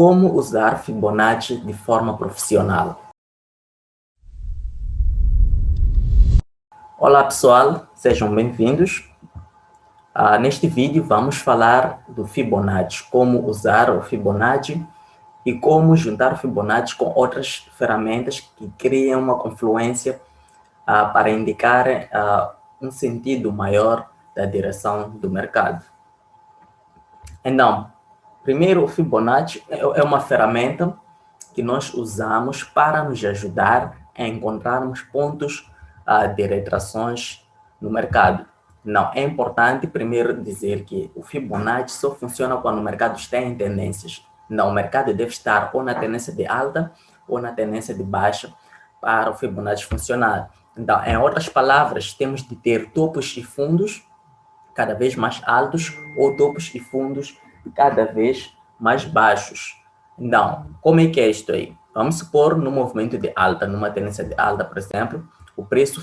Como usar Fibonacci de forma profissional? Olá pessoal, sejam bem-vindos. Neste vídeo vamos falar do Fibonacci, como usar o Fibonacci e como juntar o Fibonacci com outras ferramentas que criam uma confluência para indicar um sentido maior da direção do mercado. Então, primeiro, o Fibonacci é uma ferramenta que nós usamos para nos ajudar a encontrarmos pontos de retrações no mercado. Não, é importante primeiro dizer que o Fibonacci só funciona quando o mercado está em tendências. Não, o mercado deve estar ou na tendência de alta ou na tendência de baixa para o Fibonacci funcionar. Então, em outras palavras, temos de ter topos e fundos cada vez mais altos ou topos e fundos cada vez mais baixos. Então, como é que é isto aí? Vamos supor no movimento de alta, numa tendência de alta, por exemplo, o preço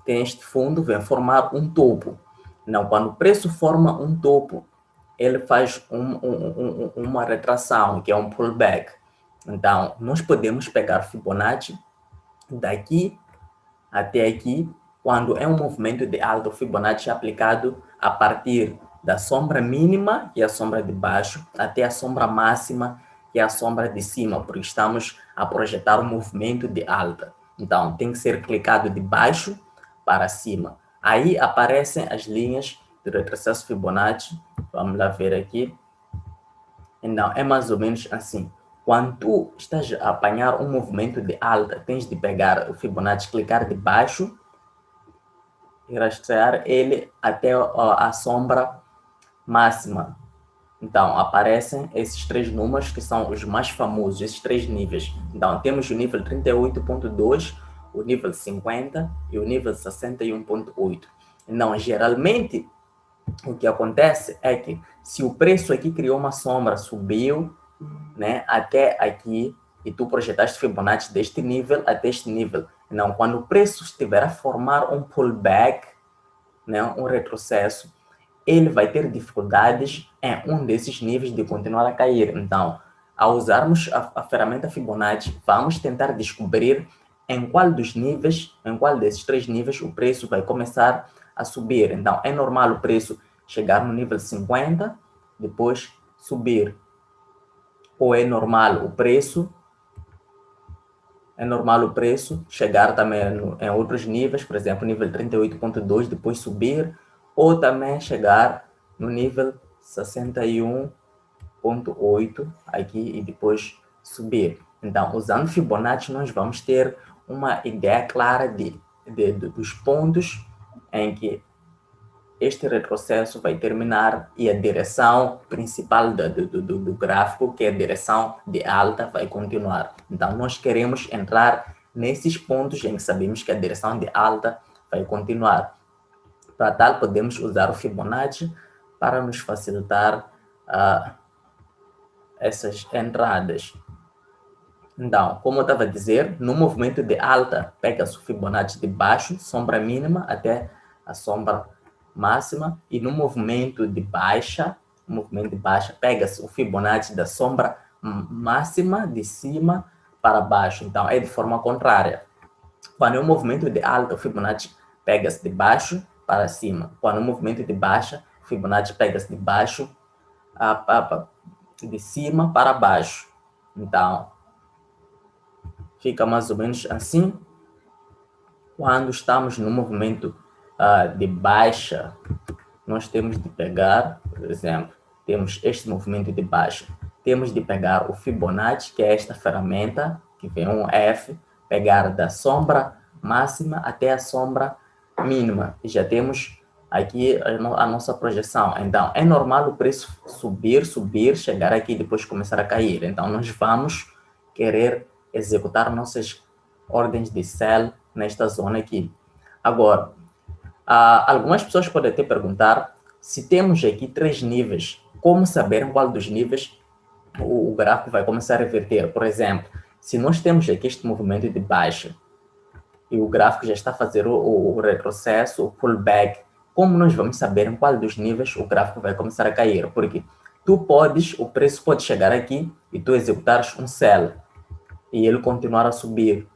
tem este fundo, vem formar um topo. Não, quando o preço forma um topo, ele faz uma retração, que é um pullback. Então, nós podemos pegar Fibonacci daqui até aqui, quando é um movimento de alta, o Fibonacci é aplicado a partir da sombra mínima, que é a sombra de baixo, até a sombra máxima, que é a sombra de cima, porque estamos a projetar um movimento de alta. Então, tem que ser clicado de baixo para cima. Aí aparecem as linhas de retrocesso Fibonacci. Vamos lá ver aqui. Então, é mais ou menos assim. Quando tu estás a apanhar um movimento de alta, tens de pegar o Fibonacci, clicar de baixo e rastrear ele até a sombra máxima. Então, aparecem esses três números que são os mais famosos, esses três níveis. Então, temos o nível 38.2, o nível 50 e o nível 61.8. Então, geralmente, o que acontece é que se o preço aqui criou uma sombra, subiu, né, até aqui, e tu projetaste Fibonacci deste nível até este nível. Então, quando o preço estiver a formar um pullback, né, um retrocesso, ele vai ter dificuldades em um desses níveis de continuar a cair. Então, ao usarmos a ferramenta Fibonacci, vamos tentar descobrir em qual dos níveis, em qual desses três níveis o preço vai começar a subir. Então, é normal o preço chegar no nível 50, depois subir. Ou é normal o preço chegar também em outros níveis, por exemplo, nível 38.2, depois subir, ou também chegar no nível 61.8 aqui e depois subir. Então, usando Fibonacci, nós vamos ter uma ideia clara dos pontos em que este retrocesso vai terminar e a direção principal do gráfico, que é a direção de alta, vai continuar. Então, nós queremos entrar nesses pontos em que sabemos que a direção de alta vai continuar. Para tal, podemos usar o Fibonacci para nos facilitar essas entradas. Então, como eu estava a dizer, no movimento de alta, pega-se o Fibonacci de baixo, sombra mínima, até a sombra máxima, e no movimento de baixa, pega-se o Fibonacci da sombra máxima de cima para baixo. Então, é de forma contrária. Quando é um movimento de alta, o Fibonacci pega-se de baixo para cima. Quando é um movimento de baixa, o Fibonacci pega-se de baixo, de cima para baixo. Então, fica mais ou menos assim. Quando estamos no movimento de baixa, nós temos de pegar, por exemplo, temos este movimento de baixa, temos de pegar o Fibonacci, que é esta ferramenta, que vem um F, pegar da sombra máxima até a sombra mínima. E já temos aqui a nossa projeção. Então, é normal o preço subir, chegar aqui e depois começar a cair. Então, nós vamos querer executar nossas ordens de sell nesta zona aqui. Agora, algumas pessoas podem até perguntar se temos aqui três níveis, como saber em qual dos níveis o gráfico vai começar a reverter? Por exemplo, se nós temos aqui este movimento de baixa e o gráfico já está a fazer o retrocesso, o pullback, como nós vamos saber em qual dos níveis o gráfico vai começar a cair? Porque o preço pode chegar aqui e tu executares um sell e ele continuar a subir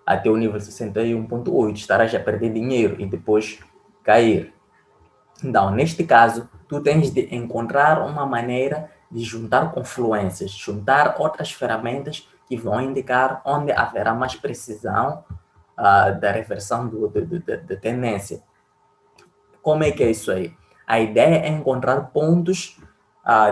até o nível 61.8, estarás a perder dinheiro e depois cair. Então, neste caso, tu tens de encontrar uma maneira de juntar confluências, juntar outras ferramentas que vão indicar onde haverá mais precisão da reversão da tendência. Como é que é isso aí? A ideia é encontrar pontos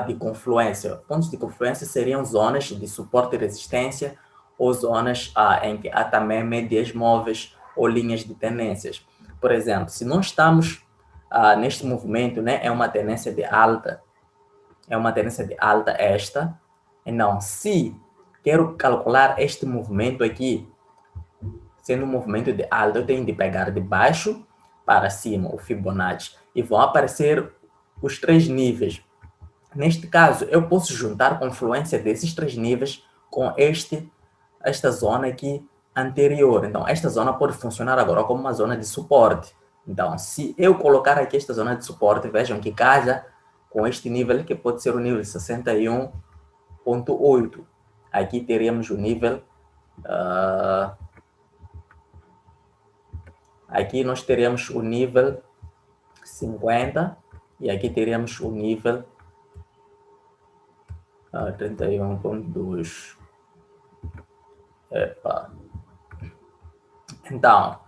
de confluência. Pontos de confluência seriam zonas de suporte e resistência ou zonas em que há também médias móveis ou linhas de tendências. Por exemplo, se nós estamos neste movimento, né, é uma tendência de alta esta. Então, se quero calcular este movimento aqui, sendo um movimento de alta, eu tenho de pegar de baixo para cima o Fibonacci e vão aparecer os três níveis. Neste caso, eu posso juntar a confluência desses três níveis com esta zona aqui anterior. Então, esta zona pode funcionar agora como uma zona de suporte. Então, se eu colocar aqui esta zona de suporte, vejam que casa com este nível, que pode ser o nível 61.8. Aqui teríamos o nível... aqui nós teríamos o nível 50 e aqui teríamos o nível 31.2. Então,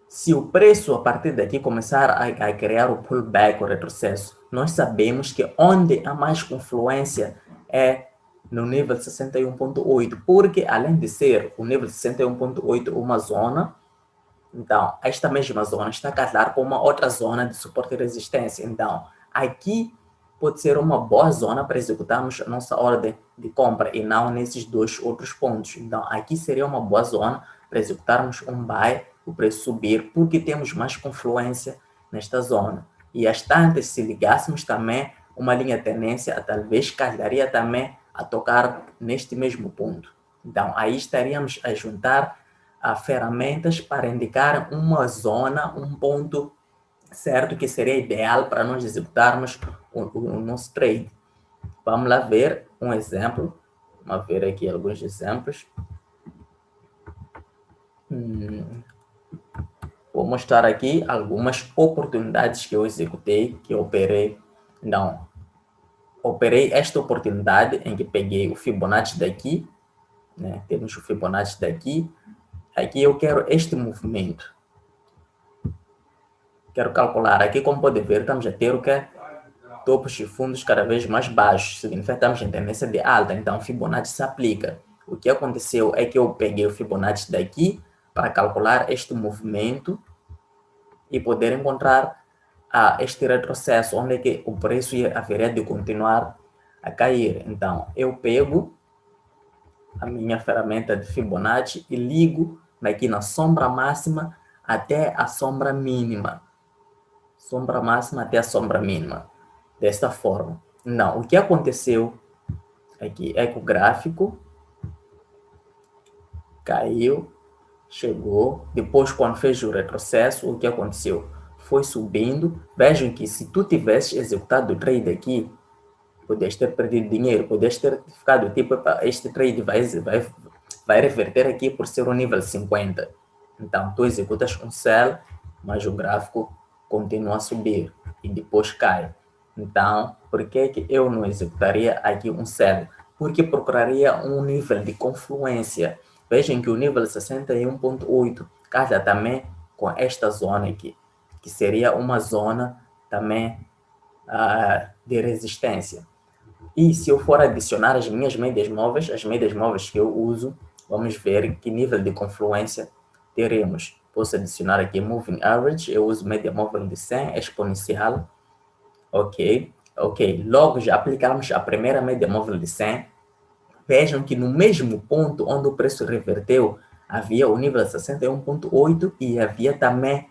se o preço a partir daqui começar a criar o pullback, o retrocesso, nós sabemos que onde há mais confluência é no nível 61.8, porque além de ser o nível 61.8 uma zona, então esta mesma zona está a casar com uma outra zona de suporte e resistência. Então, aqui pode ser uma boa zona para executarmos a nossa ordem de compra e não nesses dois outros pontos. Então, aqui seria uma boa zona para executarmos um buy, o preço subir, porque temos mais confluência nesta zona. E as tantas, se ligássemos também uma linha tendência, talvez casaria também a tocar neste mesmo ponto. Então, aí estaríamos a juntar ferramentas para indicar uma zona, um ponto certo que seria ideal para nós executarmos o nosso trade. Vamos lá ver um exemplo. Vamos ver aqui alguns exemplos. Vou mostrar aqui algumas oportunidades que eu executei, que eu operei. Então, operei esta oportunidade em que peguei o Fibonacci daqui, né? Temos o Fibonacci daqui. Aqui eu quero este movimento. Quero calcular aqui, como pode ver, estamos a ter o que? Topos e fundos cada vez mais baixos. Significa que estamos em tendência de alta, então o Fibonacci se aplica. O que aconteceu é que eu peguei o Fibonacci daqui para calcular este movimento e poder encontrar este retrocesso, onde é que o preço haveria de continuar a cair. Então, eu pego a minha ferramenta de Fibonacci e ligo daqui na sombra máxima até a sombra mínima. Sombra máxima até a sombra mínima. Desta forma. Não, o que aconteceu aqui é que o gráfico caiu, chegou, depois quando fez o retrocesso, o que aconteceu? Foi subindo. Vejam que se tu tivesse executado o trade aqui, podias ter perdido dinheiro, podias ter ficado tipo, este trade vai reverter aqui por ser o nível 50. Então, tu executas um sell, mas o gráfico continua a subir e depois cai. Então, por que eu não executaria aqui um sell? Porque procuraria um nível de confluência. Vejam que o nível 61.8 casa também com esta zona aqui, que seria uma zona também de resistência. E se eu for adicionar as minhas médias móveis, as médias móveis que eu uso, vamos ver que nível de confluência teremos. Posso adicionar aqui Moving Average, eu uso média móvel de 100, exponencial. Ok. Logo já aplicamos a primeira média móvel de 100. Vejam que no mesmo ponto onde o preço reverteu, havia o nível 61.8 e havia também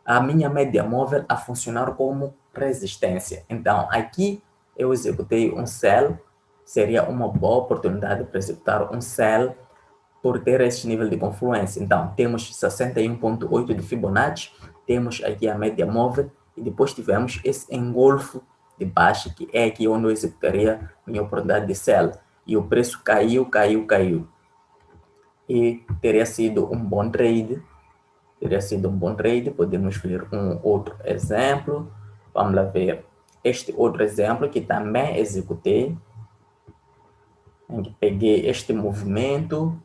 a minha média móvel a funcionar como resistência. Então, aqui eu executei um sell, seria uma boa oportunidade para executar um sell por ter esse nível de confluência. Então, temos 61.8 de Fibonacci, temos aqui a média móvel e depois tivemos esse engolfo de baixa, que é aqui onde eu executaria minha oportunidade de sell. E o preço caiu. E teria sido um bom trade. Podemos ver um outro exemplo. Vamos lá ver este outro exemplo que também executei, em que peguei este movimento,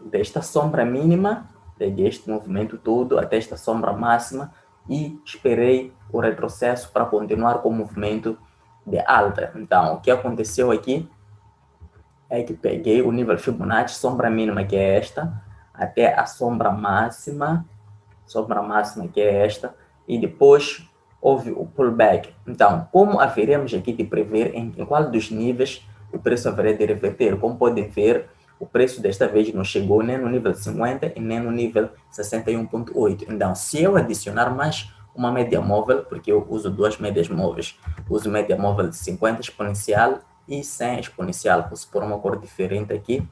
desta sombra mínima, peguei este movimento todo até esta sombra máxima e esperei o retrocesso para continuar com o movimento de alta. Então, o que aconteceu aqui é que peguei o nível Fibonacci, sombra mínima, que é esta, até a sombra máxima, que é esta, e depois houve o pullback. Então, como haveremos aqui de prever em qual dos níveis o preço haveria de reverter? Como podem ver, o preço desta vez não chegou nem no nível 50 e nem no nível 61.8. Então, se eu adicionar mais uma média móvel, porque eu uso duas médias móveis, uso média móvel de 50 exponencial e 100 exponencial, posso pôr uma cor diferente aqui.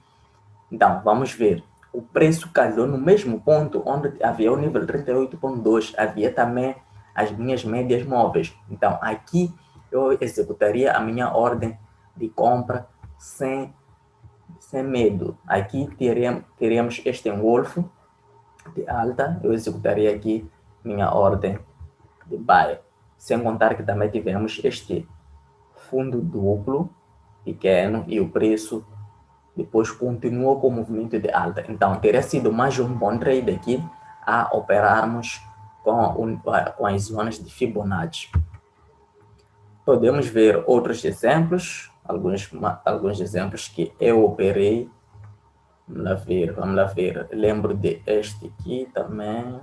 Então, vamos ver. O preço caiu no mesmo ponto onde havia o nível 38.2, havia também as minhas médias móveis. Então, aqui eu executaria a minha ordem de compra sem medo. Aqui teríamos este engolfo de alta, eu executaria aqui minha ordem de buy. Sem contar que também tivemos este fundo duplo pequeno e o preço depois continuou com o movimento de alta. Então, teria sido mais um bom trade aqui a operarmos com as zonas de Fibonacci. Podemos ver outros exemplos, alguns exemplos que eu operei. Vamos lá ver. Lembro de este aqui também.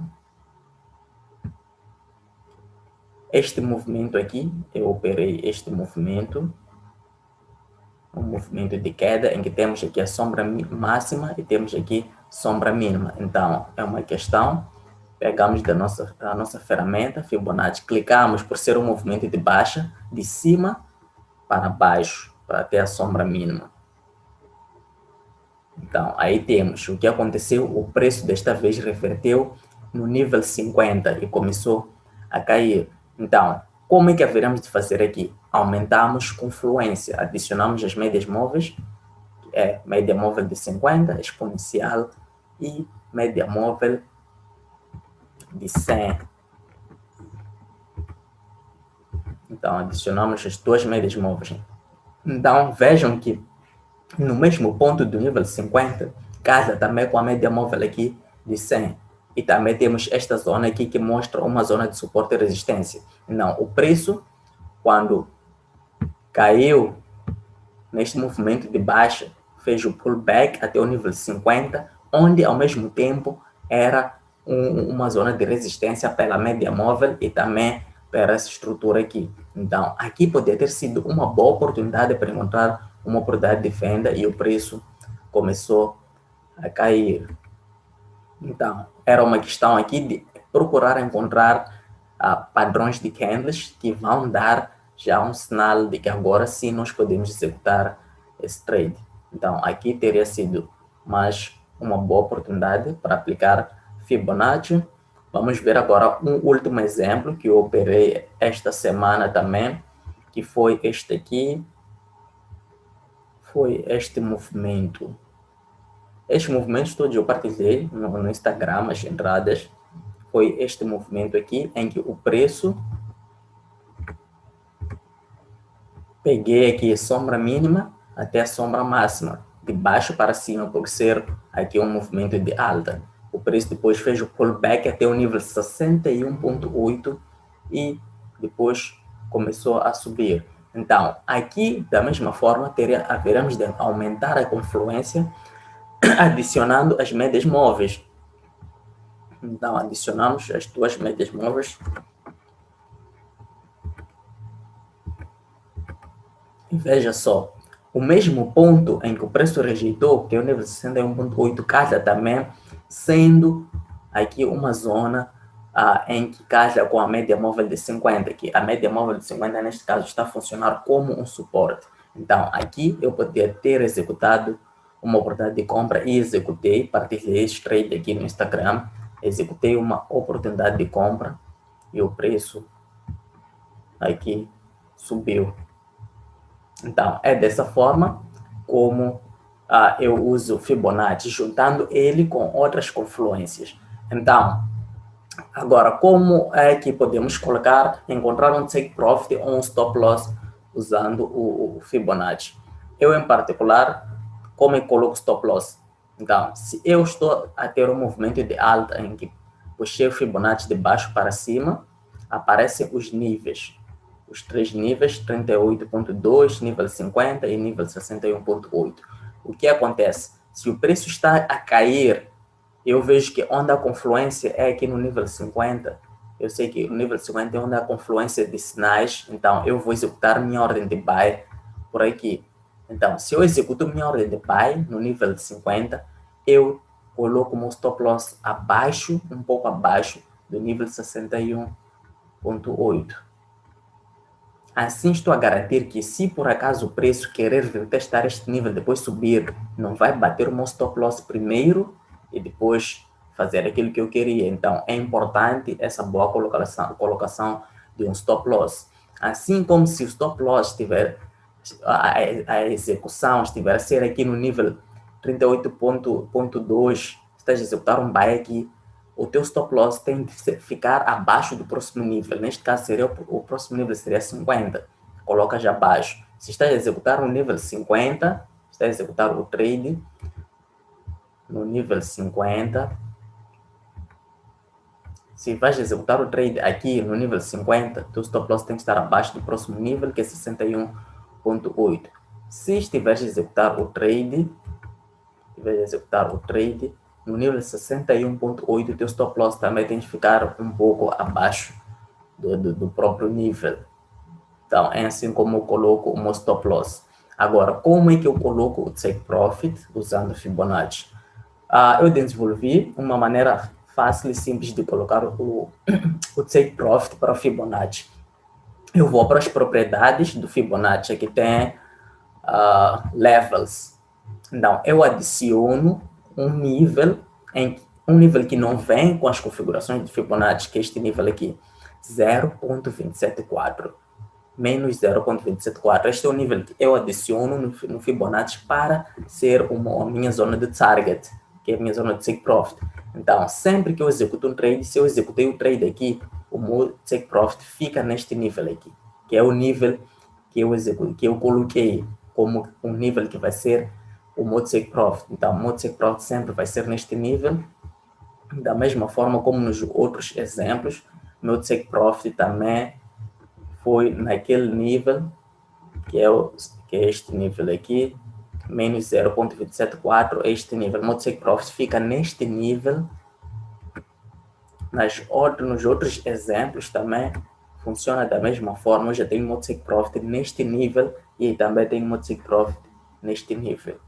Este movimento aqui, eu operei este movimento. Um movimento de queda em que temos aqui a sombra máxima e temos aqui sombra mínima. Então, é uma questão, pegamos da nossa ferramenta Fibonacci, clicamos por ser um movimento de baixa, de cima para baixo, para ter a sombra mínima. Então, aí temos o que aconteceu, o preço desta vez reverteu no nível 50 e começou a cair. Então, como é que haveremos de fazer aqui? Aumentamos confluência, adicionamos as médias móveis, que é média móvel de 50, exponencial, e média móvel de 100. Então, adicionamos as duas médias móveis. Então, vejam que no mesmo ponto do nível 50, casa também com a média móvel aqui de 100. E também temos esta zona aqui que mostra uma zona de suporte e resistência. Não, o preço, quando caiu neste movimento de baixa, fez o pullback até o nível 50, onde ao mesmo tempo era uma zona de resistência pela média móvel e também para essa estrutura aqui. Então, aqui poderia ter sido uma boa oportunidade para encontrar uma oportunidade de venda e o preço começou a cair. Então, era uma questão aqui de procurar encontrar padrões de candles que vão dar já um sinal de que agora sim nós podemos executar esse trade. Então, aqui teria sido mais uma boa oportunidade para aplicar Fibonacci. Vamos ver agora um último exemplo que eu operei esta semana também, que foi este aqui. Foi este movimento. Estes movimentos todos eu partilhei no Instagram, as entradas. Foi este movimento aqui, em que o preço, peguei aqui a sombra mínima até a sombra máxima, de baixo para cima, por ser aqui um movimento de alta. O preço depois fez o pullback até o nível 61.8 e depois começou a subir. Então, aqui, da mesma forma, haveremos de aumentar a confluência adicionando as médias móveis. Então, adicionamos as duas médias móveis. E veja só, o mesmo ponto em que o preço rejeitou, que é o nível 61.8, casa também, sendo aqui uma zona em que casa com a média móvel de 50, que a média móvel de 50 neste caso está a funcionar como um suporte. Então, aqui eu poderia ter executado uma oportunidade de compra e executei, partilhei esse trade aqui no Instagram, executei uma oportunidade de compra e o preço aqui subiu. Então, é dessa forma como eu uso Fibonacci, juntando ele com outras confluências. Então, agora, como é que podemos encontrar um take profit ou um stop loss usando o Fibonacci? Eu, em particular, como eu coloco stop loss? Então, se eu estou a ter um movimento de alta em que puxei o Fibonacci de baixo para cima, aparecem os níveis. Os três níveis, 38.2, nível 50 e nível 61.8. O que acontece? Se o preço está a cair, eu vejo que onde a confluência é aqui no nível 50. Eu sei que o nível 50 é onde a confluência de sinais, então eu vou executar minha ordem de buy por aqui. Então, se eu executo minha ordem de buy no nível de 50, eu coloco o meu stop loss abaixo, um pouco abaixo do nível 61.8. Assim estou a garantir que se por acaso o preço querer vir testar este nível, depois subir, não vai bater o meu stop loss primeiro e depois fazer aquilo que eu queria. Então, é importante essa boa colocação de um stop loss. Assim como se o stop loss estiver, a execução estiver a ser aqui no nível 38.2, estás a executar um buy aqui, o teu stop loss tem de ficar abaixo do próximo nível. Neste caso, o próximo nível seria 50. Coloca já abaixo. Se estás a executar no nível 50, estás a executar o trade no nível 50. Se vais executar o trade aqui no nível 50, teu stop loss tem que estar abaixo do próximo nível, que é 61.8. Se estiveres a executar o trade, no nível 61.8, o teu stop loss também tem que ficar um pouco abaixo do próprio nível. Então, é assim como eu coloco o meu stop loss. Agora, como é que eu coloco o take profit usando Fibonacci? Eu desenvolvi uma maneira fácil e simples de colocar o take profit para o Fibonacci. Eu vou para as propriedades do Fibonacci, aqui tem levels. Então, eu adiciono um nível que não vem com as configurações de Fibonacci, que é este nível aqui, 0.274, menos 0.274. Este é o nível que eu adiciono no Fibonacci para ser a minha zona de target, que é a minha zona de take profit. Então, sempre que eu executo um trade, se eu executei o trade aqui, o meu take profit fica neste nível aqui, que é o nível que eu coloquei como um nível que vai ser o meu take profit. Então, o meu take profit sempre vai ser neste nível. Da mesma forma como nos outros exemplos, meu take profit também foi naquele nível, que é este nível aqui, menos 0.274, este nível. Meu take profit fica neste nível. Nos outros exemplos também funciona da mesma forma. Eu já tenho meu take profit neste nível e também tenho meu take profit neste nível.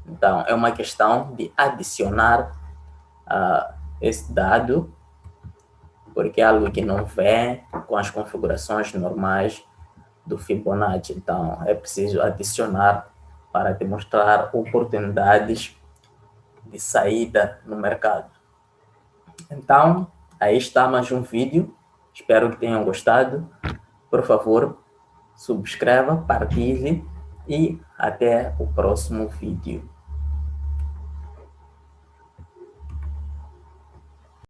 Então, é uma questão de adicionar esse dado, porque é algo que não vem com as configurações normais do Fibonacci. Então, é preciso adicionar para demonstrar oportunidades de saída no mercado. Então, aí está mais um vídeo. Espero que tenham gostado. Por favor, subscreva, partilhe e até o próximo vídeo.